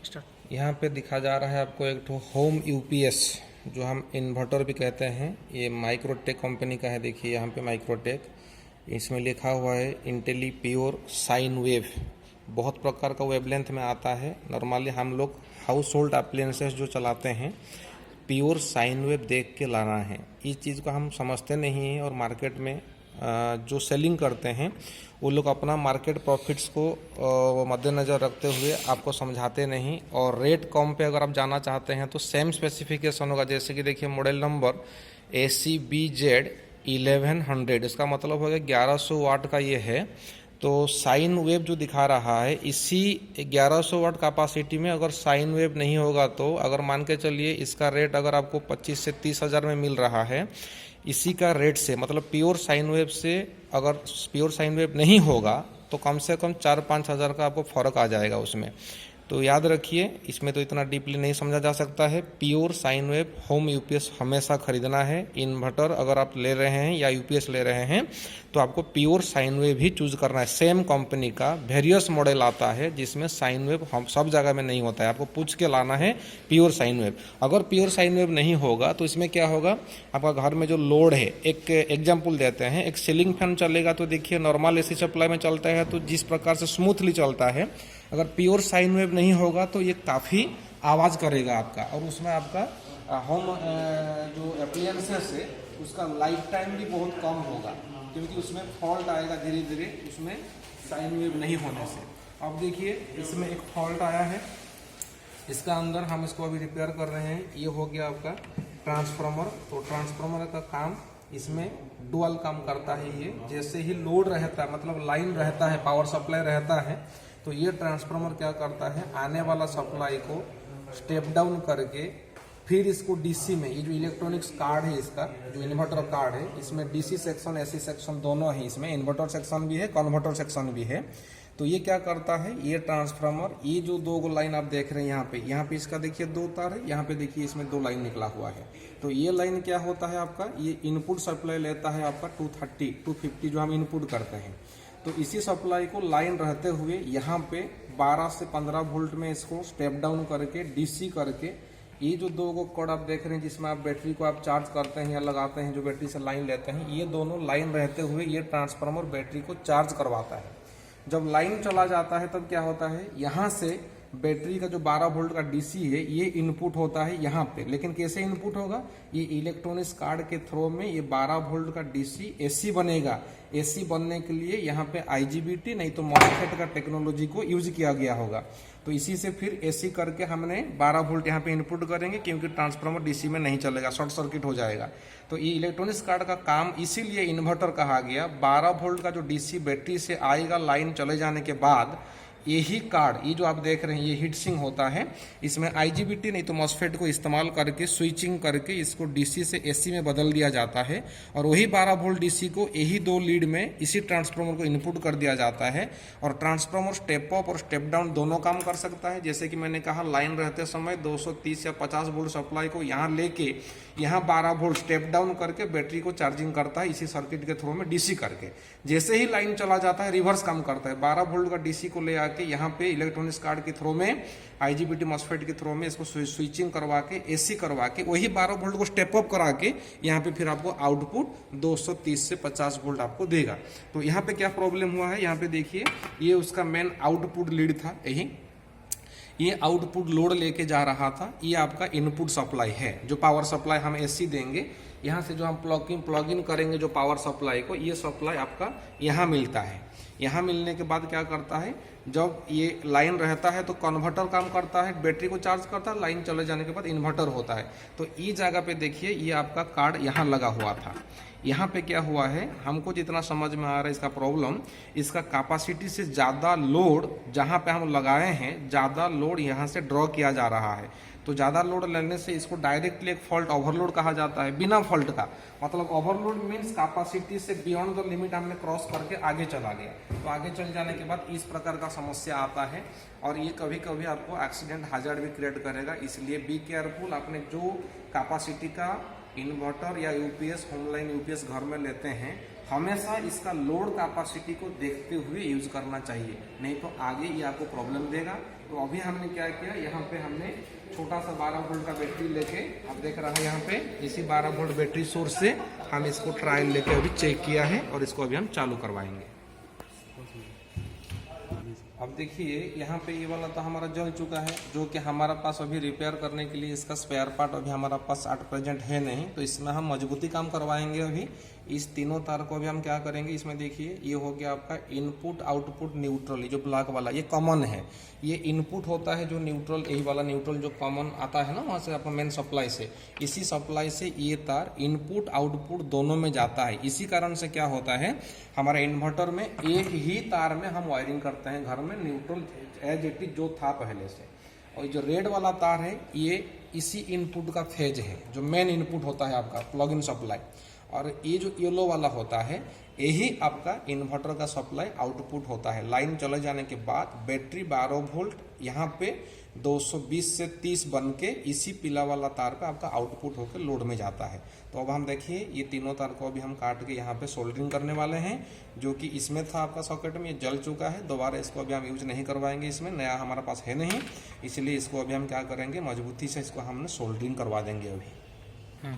Start. यहाँ पे दिखा जा रहा है आपको एक तो होम यूपीएस जो हम इन्वर्टर भी कहते हैं। ये माइक्रोटेक कंपनी का है। देखिए यहाँ पे माइक्रोटेक, इसमें लिखा हुआ है इंटेली प्योर साइन वेव। बहुत प्रकार का वेवलेंथ में आता है। नॉर्मली हम लोग हाउस होल्ड अप्लायंसेस जो चलाते हैं, प्योर साइन वेव देख के लाना है। इस चीज़ को हम समझते नहीं हैं और मार्केट में जो सेलिंग करते हैं वो लोग अपना मार्केट प्रॉफिट्स को मद्देनज़र रखते हुए आपको समझाते नहीं। और रेट कम पे अगर आप जाना चाहते हैं तो सेम स्पेसिफिकेशन होगा। जैसे कि देखिए मॉडल नंबर ACBZ 1100, इसका मतलब हो गया 1100 वाट का ये है। तो साइन वेव जो दिखा रहा है, इसी 1100 वाट कैपेसिटी में अगर साइन वेव नहीं होगा तो अगर मान के चलिए इसका रेट अगर आपको 25 से 30 हज़ार में मिल रहा है, इसी का रेट से मतलब प्योर साइन वेव से अगर प्योर साइन वेव नहीं होगा तो कम से कम 4-5 हज़ार का आपको फ़र्क आ जाएगा उसमें। तो याद रखिए, इसमें तो इतना डीपली नहीं समझा जा सकता है। Pure sine wave home UPS हमेशा खरीदना है। इन्वर्टर अगर आप ले रहे हैं या यूपीएस ले रहे हैं तो आपको प्योर साइन वेव ही चूज करना है। सेम कंपनी का वेरियस मॉडल आता है जिसमें साइन वेव हम सब जगह में नहीं होता है। आपको पूछ के लाना है प्योर साइन वेव। अगर प्योर साइन वेव नहीं होगा तो इसमें क्या होगा, आपका घर में जो लोड है, एक एग्जाम्पल देते हैं, एक सीलिंग फैन चलेगा तो देखिए नॉर्मल एसी सप्लाई में चलता है तो जिस प्रकार से स्मूथली चलता है, अगर प्योर साइन वेव नहीं होगा तो ये काफ़ी आवाज़ करेगा आपका, और उसमें आपका होम जो अप्लायंसेस है उसका लाइफ टाइम भी बहुत कम होगा, क्योंकि उसमें फॉल्ट आएगा धीरे धीरे उसमें साइन वेव नहीं होने से। अब देखिए इसमें एक फॉल्ट आया है, इसका अंदर हम इसको अभी रिपेयर कर रहे हैं। ये हो गया आपका ट्रांसफार्मर। तो ट्रांसफार्मर का काम इसमें डुअल काम करता है। ये जैसे ही लोड रहता है, मतलब लाइन रहता है, पावर सप्लाई रहता है, तो ये ट्रांसफार्मर क्या करता है, आने वाला सप्लाई को स्टेप डाउन करके फिर इसको डीसी में, ये जो इलेक्ट्रॉनिक्स कार्ड है इसका, जो इन्वर्टर कार्ड है, इसमें डीसी सेक्शन एसी सेक्शन दोनों है। इसमें इन्वर्टर सेक्शन भी है, कन्वर्टर सेक्शन भी है। तो ये क्या करता है, ये ट्रांसफार्मर, ये जो दो लाइन आप देख रहे हैं यहाँ पे इसका देखिए 2 तार है, यहाँ पे देखिए इसमें 2 लाइन निकला हुआ है। तो ये लाइन क्या होता है आपका, ये इनपुट सप्लाई लेता है आपका 230 250 जो हम इनपुट करते हैं। तो इसी सप्लाई को लाइन रहते हुए यहाँ पे 12 से 15 वोल्ट में इसको स्टेप डाउन करके डीसी करके, ये जो 2 कॉर्ड आप देख रहे हैं जिसमें आप बैटरी को आप चार्ज करते हैं या लगाते हैं, जो बैटरी से लाइन लेते हैं, ये दोनों लाइन रहते हुए ये ट्रांसफार्मर बैटरी को चार्ज करवाता है। जब लाइन चला जाता है तब क्या होता है, यहाँ से बैटरी का जो 12 वोल्ट का डीसी है ये इनपुट होता है यहाँ पे। लेकिन कैसे इनपुट होगा, ये इलेक्ट्रॉनिक्स कार्ड के थ्रू में ये 12 वोल्ट का डीसी एसी बनेगा। एसी बनने के लिए यहाँ पे आईजीबीटी नहीं तो मॉसफेट का टेक्नोलॉजी को यूज किया गया होगा। तो इसी से फिर एसी करके हमने 12 वोल्ट यहाँ पे इनपुट करेंगे, क्योंकि ट्रांसफार्मर डीसी में नहीं चलेगा, शॉर्ट सर्किट हो जाएगा। तो ये इलेक्ट्रॉनिक्स कार्ड का काम इसीलिए इन्वर्टर कहा गया। 12 वोल्ट का जो डीसी बैटरी से आएगा लाइन चले जाने के बाद, यही कार्ड, ये जो आप देख रहे हैं ये हीट सिंक होता है, इसमें आईजीबीटी नहीं तो मॉसफेट को इस्तेमाल करके स्विचिंग करके इसको डीसी से एसी में बदल दिया जाता है। और वही 12 वोल्ट डीसी को यही 2 लीड में इसी ट्रांसफार्मर को इनपुट कर दिया जाता है। और ट्रांसफार्मर स्टेप अप और स्टेप डाउन दोनों काम कर सकता है। जैसे कि मैंने कहा, लाइन रहते समय 230 या 50 वोल्ट सप्लाई को यहाँ लेके यहाँ 12 वोल्ट स्टेप डाउन करके बैटरी को चार्जिंग करता है इसी सर्किट के थ्रू में डीसी करके। जैसे ही लाइन चला जाता है रिवर्स काम करता है, 12 वोल्ट का डीसी को ले आके यहाँ पे इलेक्ट्रॉनिक्स कार्ड के थ्रू में आईजीबीटी मॉसफेट के थ्रू में इसको स्विचिंग करवा के एसी करवा के वही 12 वोल्ट को स्टेप अप करा के यहाँ पे फिर आपको आउटपुट 230 से 50 वोल्ट आपको देगा। तो यहाँ पे क्या प्रॉब्लम हुआ है, यहाँ पे देखिए ये उसका मेन आउटपुट लीड था, यही ये आउटपुट लोड लेके जा रहा था। ये आपका इनपुट सप्लाई है, जो पावर सप्लाई हम एसी देंगे, यहाँ से जो हम प्लग इन करेंगे जो पावर सप्लाई को, ये सप्लाई आपका यहाँ मिलता है। यहाँ मिलने के बाद क्या करता है, जब ये लाइन रहता है तो कन्वर्टर काम करता है, बैटरी को चार्ज करता है, लाइन चले जाने के बाद इन्वर्टर होता है। तो ये जगह पे देखिए ये आपका कार्ड यहाँ लगा हुआ था। यहाँ पे क्या हुआ है, हमको जितना समझ में आ रहा है इसका प्रॉब्लम, इसका कैपेसिटी से ज़्यादा लोड जहाँ पे हम लगाए हैं, ज़्यादा लोड यहाँ से ड्रॉ किया जा रहा है। तो ज़्यादा लोड लेने से इसको डायरेक्टली एक फॉल्ट ओवरलोड कहा जाता है, बिना फॉल्ट का। मतलब ओवरलोड मीन्स कैपेसिटी से बियॉन्ड द लिमिट हमने क्रॉस करके आगे चला गया। तो आगे चल जाने के बाद इस प्रकार का समस्या आता है, और ये कभी कभी आपको एक्सीडेंट हाजर्ड भी क्रिएट करेगा। इसलिए बी केयरफुल, आपने जो कैपेसिटी का इन्वर्टर या यूपीएस, होमलाइन यूपीएस घर में लेते हैं, हमेशा इसका लोड कैपेसिटी को देखते हुए यूज करना चाहिए, नहीं तो आगे ये आपको प्रॉब्लम देगा। तो अभी हमने क्या किया, यहाँ पे हमने छोटा सा 12 वोल्ट का बैटरी लेके, आप देख रहे हैं यहाँ पे इसी 12 वोल्ट बैटरी सोर्स से हम इसको ट्रायल लेके अभी चेक किया है और इसको अभी हम चालू करवाएंगे। अब देखिए यहाँ पे ये वाला तो हमारा जल चुका है, जो कि हमारा पास अभी रिपेयर करने के लिए इसका स्पेयर पार्ट अभी हमारा पास एट प्रेजेंट है नहीं, तो इसमें हम मजबूती काम करवाएंगे। अभी इस तीनों तार को अभी हम क्या करेंगे, इसमें देखिए ये हो गया आपका इनपुट आउटपुट न्यूट्रल, ये जो ब्लैक वाला ये कॉमन है, ये इनपुट होता है जो न्यूट्रल, यही वाला न्यूट्रल जो कॉमन आता है ना वहाँ से आपका मेन सप्लाई से, इसी सप्लाई से ये तार इनपुट आउटपुट दोनों में जाता है। इसी कारण से क्या होता है, हमारे इन्वर्टर में एक ही तार में हम वायरिंग करते हैं घर में, न्यूट्रल एज इट इज जो था पहले से। और जो रेड वाला तार है ये इसी इनपुट का फेज है, जो मेन इनपुट होता है आपका प्लग इन सप्लाई, और ये जो येलो वाला होता है यही आपका इन्वर्टर का सप्लाई आउटपुट होता है। लाइन चले जाने के बाद बैटरी 12 वोल्ट यहाँ पे 220 से 30 बन के इसी पीला वाला तार पे आपका आउटपुट होकर लोड में जाता है। तो अब हम देखिए ये तीनों तार को अभी हम काट के यहाँ पे सोल्डरिंग करने वाले हैं, जो कि इसमें था आपका सॉकेट में, ये जल चुका है, दोबारा इसको अभी हम यूज नहीं करवाएंगे, इसमें नया हमारा पास है नहीं, इसलिए इसको अभी हम क्या करेंगे, मजबूती से इसको हमने सोल्डरिंग करवा देंगे अभी।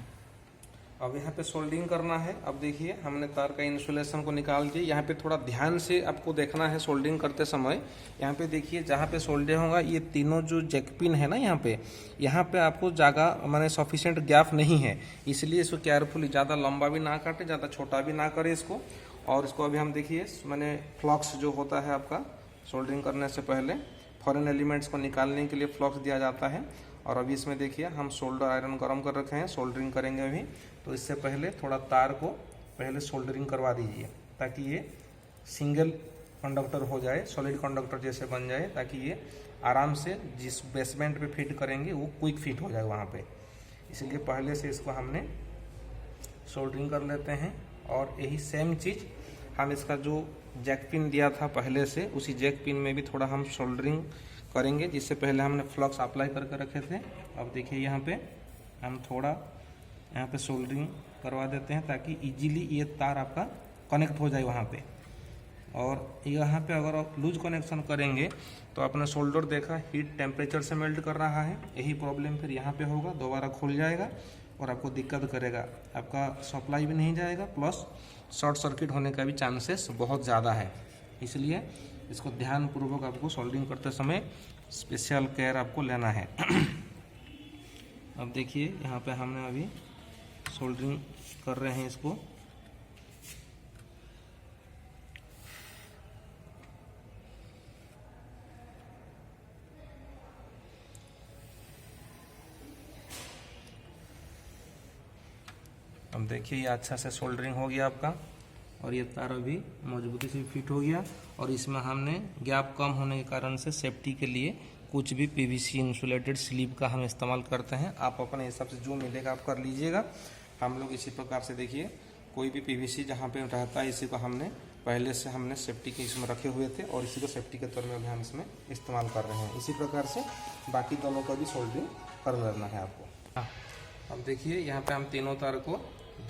अब यहाँ पे सोल्डरिंग करना है। अब देखिए हमने तार का इंसुलेशन को निकाल दिया, यहाँ पे थोड़ा ध्यान से आपको देखना है सोल्डरिंग करते समय। यहाँ पे देखिए जहाँ पे सोल्डरिंग होगा ये तीनों जो जैक पिन है ना, यहाँ पे आपको जगह माने सफिशिएंट गैप नहीं है, इसलिए इसको केयरफुली, ज़्यादा लंबा भी ना काटे, ज़्यादा छोटा भी ना करे इसको। और इसको अभी हम देखिए मैंने फ्लक्स जो होता है आपका सोल्डरिंग करने से पहले फॉरेन एलिमेंट्स को निकालने के लिए फ्लक्स दिया जाता है। और अभी इसमें देखिए हम सोल्डर आयरन गर्म कर रखे हैं, सोल्डरिंग करेंगे अभी। तो इससे पहले थोड़ा तार को पहले सोल्डरिंग करवा दीजिए, ताकि ये सिंगल कंडक्टर हो जाए, सॉलिड कंडक्टर जैसे बन जाए, ताकि ये आराम से जिस बेसमेंट पे फिट करेंगे वो क्विक फिट हो जाए वहाँ पे। इसलिए पहले से इसको हमने सोल्डरिंग कर लेते हैं। और यही सेम चीज़ हम इसका जो जैक पिन दिया था पहले से, उसी जैक पिन में भी थोड़ा हम सोल्डरिंग करेंगे, जिससे पहले हमने फ्लक्स अप्लाई करके रखे थे। अब देखिए यहाँ पे हम थोड़ा यहाँ पे सोल्डरिंग करवा देते हैं, ताकि इजीली ये तार आपका कनेक्ट हो जाए वहाँ पे। और यहाँ पे अगर आप लूज कनेक्शन करेंगे तो आपने सोल्डर देखा हीट टेम्परेचर से मेल्ट कर रहा है, यही प्रॉब्लम फिर यहाँ पे होगा, दोबारा खुल जाएगा और आपको दिक्कत करेगा, आपका सप्लाई भी नहीं जाएगा, प्लस शॉर्ट सर्किट होने का भी चांसेस बहुत ज़्यादा है। इसलिए इसको ध्यानपूर्वक आपको सोल्डरिंग करते समय स्पेशल केयर आपको लेना है। अब देखिए यहाँ पे हमने अभी सोल्डरिंग कर रहे हैं इसको। अब देखिए ये अच्छा से सोल्डरिंग हो गया आपका, और ये तार अभी मजबूती से फिट हो गया। और इसमें हमने गैप कम होने के कारण से सेफ्टी के लिए कुछ भी पीवीसी इंसुलेटेड स्लीव का हम इस्तेमाल करते हैं। आप अपने हिसाब से जो मिलेगा आप कर लीजिएगा। हम लोग इसी प्रकार से देखिए कोई भी पीवीसी जहाँ पे रहता है, इसी को हमने पहले से हमने सेफ्टी के इसमें रखे हुए थे, और इसी को सेफ्टी के तौर में अभी हम इसमें इस्तेमाल कर रहे हैं। इसी प्रकार से बाकी दोनों का भी सोल्डरिंग कर लेना है आपको। अब देखिए यहाँ पे हम तीनों तार को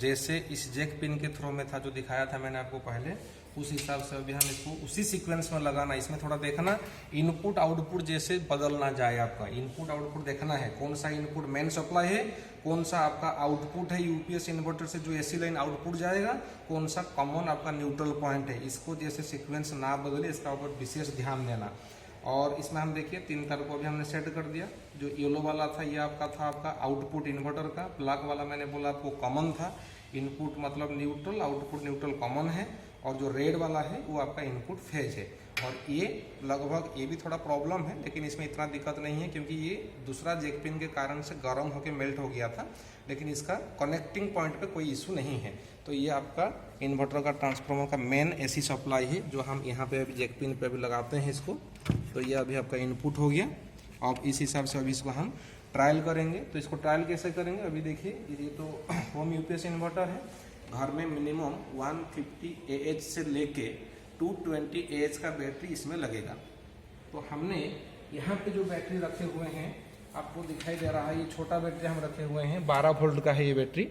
जैसे इस जैक पिन के थ्रू में था जो दिखाया था मैंने आपको पहले, उस हिसाब से अभी हम इसको उसी सीक्वेंस में लगाना। इसमें थोड़ा देखना इनपुट आउटपुट जैसे बदल ना जाए, आपका इनपुट आउटपुट देखना है, कौन सा इनपुट मेन सप्लाई है, कौन सा आपका आउटपुट है यूपीएस इन्वर्टर से जो एसी लाइन आउटपुट जाएगा, कौन सा कॉमन आपका न्यूट्रल पॉइंट है। इसको जैसे सीक्वेंस ना बदले, इसका ऊपर विशेष ध्यान देना। और इसमें हम देखिए तीन तार को भी हमने सेट कर दिया। जो येलो वाला था ये आपका था आपका आउटपुट इन्वर्टर का, ब्लैक वाला मैंने बोला आपको कॉमन था, इनपुट मतलब न्यूट्रल, आउटपुट न्यूट्रल कॉमन है, और जो रेड वाला है वो आपका इनपुट फेज है। और ये लगभग ये भी थोड़ा प्रॉब्लम है, लेकिन इसमें इतना दिक्कत नहीं है, क्योंकि ये दूसरा जैक पिन के कारण से गर्म होकर मेल्ट हो गया था, लेकिन इसका कनेक्टिंग पॉइंट पे कोई इशू नहीं है। तो ये आपका इन्वर्टर का ट्रांसफार्मर का मेन एसी सप्लाई है, जो हम यहाँ पे अभी जैक पिन पे अभी लगाते हैं इसको। तो ये अभी आपका इनपुट हो गया। अब इस हिसाब से अभी इसको हम ट्रायल करेंगे। तो इसको ट्रायल कैसे करेंगे, अभी देखिए ये तो होम यूपीएस इन्वर्टर है, घर में मिनिमम 150 AH से लेके 220 AH का बैटरी इसमें लगेगा। तो हमने यहाँ पे जो बैटरी रखे हुए हैं आपको दिखाई दे रहा है, ये छोटा बैटरी हम रखे हुए हैं, 12 वोल्ट का है ये बैटरी।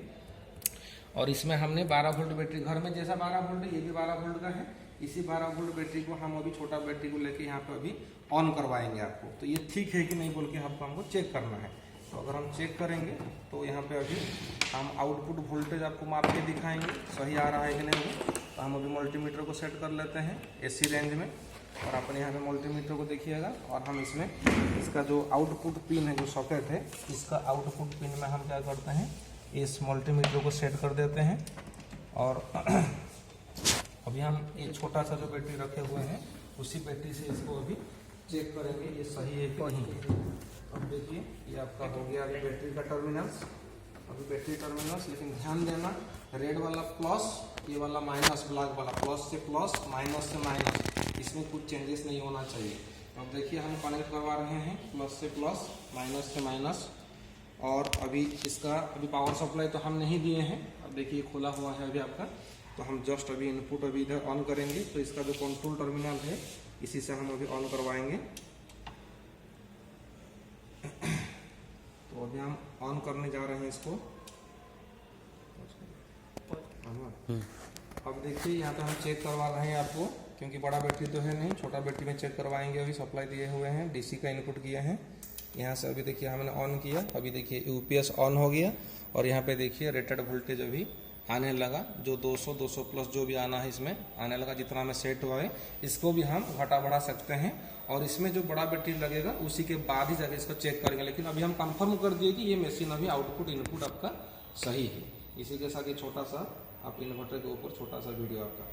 और इसमें हमने 12 वोल्ट बैटरी, घर में जैसा 12 वोल्ट है ये भी 12 वोल्ट का है, इसी 12 वोल्ट बैटरी को हम अभी छोटा बैटरी को लेके यहाँ पे अभी ऑन करवाएंगे आपको। तो ये ठीक है कि नहीं बोल के आपको हमको चेक करना है। तो अगर हम चेक करेंगे तो यहाँ पे अभी हम आउटपुट वोल्टेज आपको माप के दिखाएंगे सही आ रहा है कि नहीं। तो हम अभी मल्टीमीटर को सेट कर लेते हैं AC रेंज में, और अपने यहाँ पे मल्टीमीटर को देखिएगा, और हम इसमें इसका जो आउटपुट पिन है, जो सॉकेट है, इसका आउटपुट पिन में हम क्या करते हैं, इस मल्टीमीटर को सेट कर देते हैं। और अभी हम ये छोटा सा जो बैटरी रखे हुए हैं उसी बैटरी से इसको अभी चेक करेंगे ये सही है कि नहीं। अब देखिए ये आपका हो गया अभी बैटरी का टर्मिनल्स, अभी बैटरी टर्मिनल्स, लेकिन ध्यान देना रेड वाला प्लस, ये वाला माइनस, ब्लैक वाला प्लस से प्लस, माइनस से माइनस, इसमें कुछ चेंजेस नहीं होना चाहिए। अब देखिए हम कनेक्ट करवा रहे हैं प्लस से प्लस, माइनस से माइनस, और अभी इसका अभी पावर सप्लाई तो हम नहीं दिए हैं। अब देखिए खोला हुआ है अभी आपका, तो हम जस्ट अभी इनपुट अभी इधर ऑन करेंगे। तो इसका जो कंट्रोल टर्मिनल है इसी से हम अभी ऑन करवाएंगे। तो अभी हम ऑन करने जा रहे हैं इसको। अब देखिए यहाँ पे हम चेक करवा रहे हैं आपको, क्योंकि बड़ा बैटरी तो है नहीं, छोटा बैटरी में चेक करवाएंगे। अभी सप्लाई दिए हुए हैं, DC का इनपुट किए हैं यहाँ से। अभी देखिए हमने ऑन किया, अभी देखिए UPS ऑन हो गया, और यहाँ पे देखिए रेटेड वोल्टेज अभी आने लगा, जो 200 200 प्लस जो भी आना है इसमें आने लगा। जितना में सेट हुआ है इसको भी हम घटा बढ़ा सकते हैं, और इसमें जो बड़ा बैटरी लगेगा उसी के बाद ही जाकर इसको चेक करेंगे। लेकिन अभी हम कंफर्म कर दिए कि ये मशीन अभी आउटपुट इनपुट आपका सही है। इसी के साथ ये छोटा सा आप इन्वर्टर के ऊपर छोटा सा वीडियो आपका